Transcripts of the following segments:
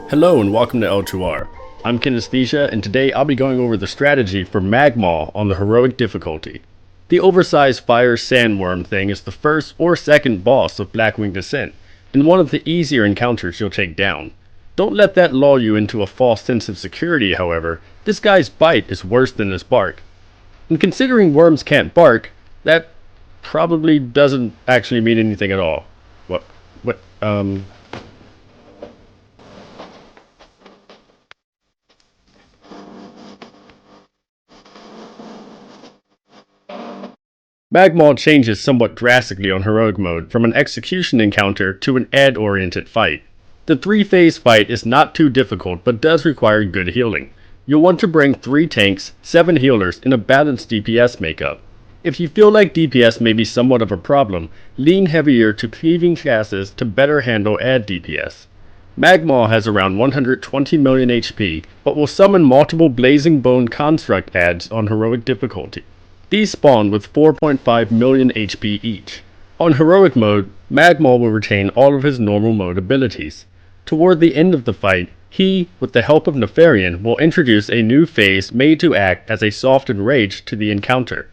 Hello and welcome to L2R. I'm Kinaesthesia, and today I'll be going over the strategy for Magmaw on the heroic difficulty. The oversized fire sandworm thing is the first or second boss of Blackwing Descent, and one of the easier encounters you'll take down. Don't let that lull you into a false sense of security, however. This guy's bite is worse than his bark. And considering worms can't bark, that probably doesn't actually mean anything at all. Magmaw changes somewhat drastically on heroic mode from an execution encounter to an ad-oriented fight. The 3-phase fight is not too difficult but does require good healing. You'll want to bring 3 tanks, 7 healers, and a balanced DPS makeup. If you feel like DPS may be somewhat of a problem, lean heavier to cleaving classes to better handle ad DPS. Magmaw has around 120 million HP, but will summon multiple Blazing Bone Construct ads on heroic difficulty. These spawn with 4.5 million HP each. On heroic mode, Magmaw will retain all of his normal mode abilities. Toward the end of the fight, he, with the help of Narration, will introduce a new phase made to act as a softened rage to the encounter.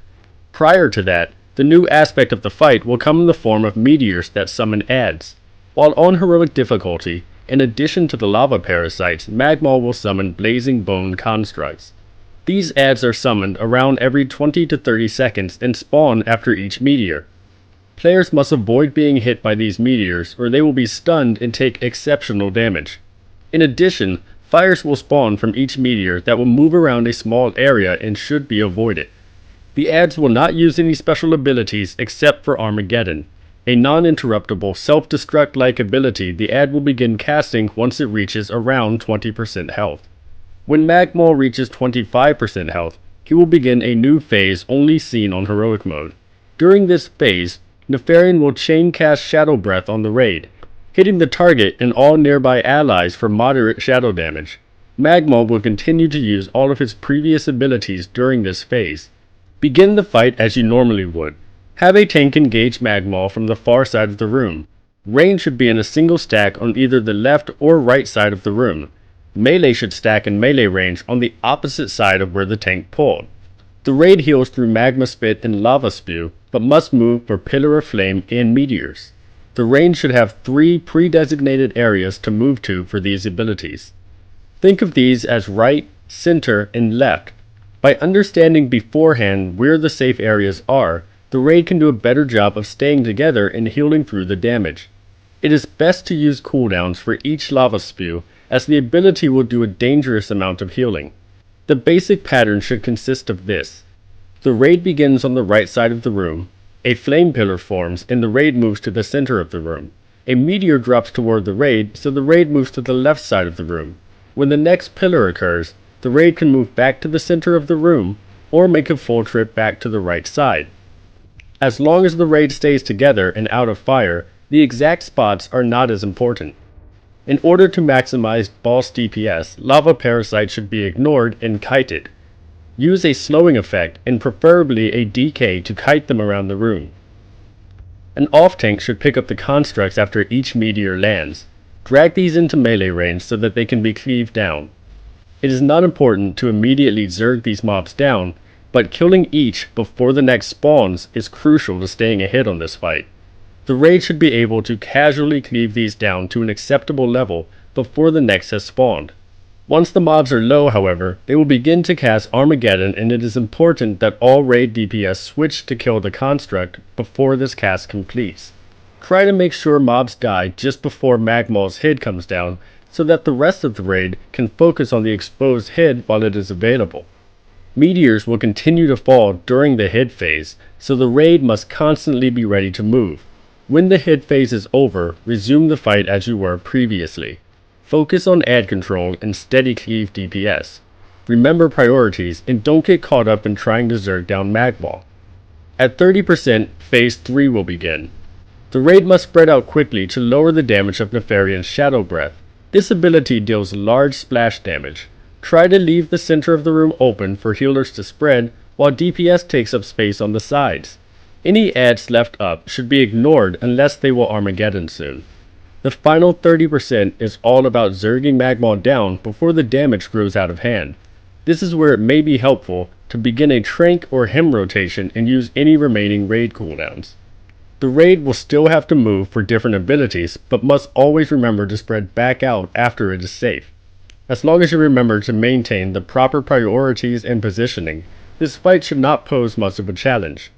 Prior to that, the new aspect of the fight will come in the form of meteors that summon ads. While on heroic difficulty, in addition to the lava parasites, Magmaw will summon Blazing Bone Constructs. These ads are summoned around every 20 to 30 seconds and spawn after each meteor. Players must avoid being hit by these meteors or they will be stunned and take exceptional damage. In addition, fires will spawn from each meteor that will move around a small area and should be avoided. The ads will not use any special abilities except for Armageddon, a non-interruptible self-destruct-like ability the ad will begin casting once it reaches around 20% health. When Magmaw reaches 25% health, he will begin a new phase only seen on heroic mode. During this phase, Narration will chain cast Shadow Breath on the raid, hitting the target and all nearby allies for moderate shadow damage. Magmaw will continue to use all of his previous abilities during this phase. Begin the fight as you normally would. Have a tank engage Magmaw from the far side of the room. Range should be in a single stack on either the left or right side of the room. Melee should stack in melee range on the opposite side of where the tank pulled. The raid heals through Magma Spit and Lava Spew, but must move for Pillar of Flame and Meteors. The range should have 3 pre-designated areas to move to for these abilities. Think of these as right, center, and left. By understanding beforehand where the safe areas are, the raid can do a better job of staying together and healing through the damage. It is best to use cooldowns for each Lava Spew, as the ability will do a dangerous amount of healing. The basic pattern should consist of this. The raid begins on the right side of the room, a flame pillar forms and the raid moves to the center of the room. A meteor drops toward the raid, so the raid moves to the left side of the room. When the next pillar occurs, the raid can move back to the center of the room, or make a full trip back to the right side. As long as the raid stays together and out of fire, the exact spots are not as important. In order to maximize boss DPS, lava parasites should be ignored and kited. Use a slowing effect and preferably a DK to kite them around the room. An off tank should pick up the constructs after each meteor lands. Drag these into melee range so that they can be cleaved down. It is not important to immediately zerg these mobs down, but killing each before the next spawns is crucial to staying ahead on this fight. The raid should be able to casually cleave these down to an acceptable level before the next has spawned. Once the mobs are low, however, they will begin to cast Armageddon, and it is important that all raid DPS switch to kill the construct before this cast completes. Try to make sure mobs die just before Magmaw's head comes down so that the rest of the raid can focus on the exposed head while it is available. Meteors will continue to fall during the head phase, so the raid must constantly be ready to move. When the head phase is over, resume the fight as you were previously. Focus on ad control and steady cleave DPS. Remember priorities and don't get caught up in trying to zerg down Magmaw. At 30%, phase 3 will begin. The raid must spread out quickly to lower the damage of Nefarian's Shadow Breath. This ability deals large splash damage. Try to leave the center of the room open for healers to spread while DPS takes up space on the sides. Any ads left up should be ignored unless they will Armageddon soon. The final 30% is all about zerging Magmaw down before the damage grows out of hand. This is where it may be helpful to begin a Trank or Hem rotation and use any remaining raid cooldowns. The raid will still have to move for different abilities, but must always remember to spread back out after it is safe. As long as you remember to maintain the proper priorities and positioning, this fight should not pose much of a challenge.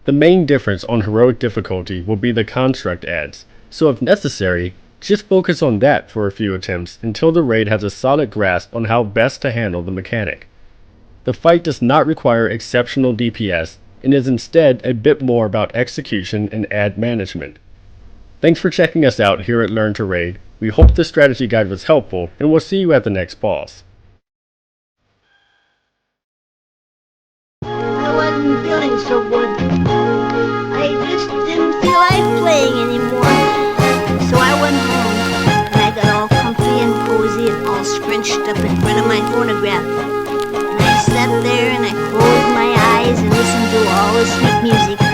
The main difference on heroic difficulty will be the construct adds, so if necessary, just focus on that for a few attempts until the raid has a solid grasp on how best to handle the mechanic. The fight does not require exceptional DPS and is instead a bit more about execution and ad management. Thanks for checking us out here at Learn to Raid. We hope this strategy guide was helpful, and we'll see you at the next boss. I wasn't feeling so good. I just didn't feel like playing anymore. So I went home, and I got all comfy and cozy and all scrunched up in front of my phonograph. And I sat there and I closed my eyes and listened to all the sweet music.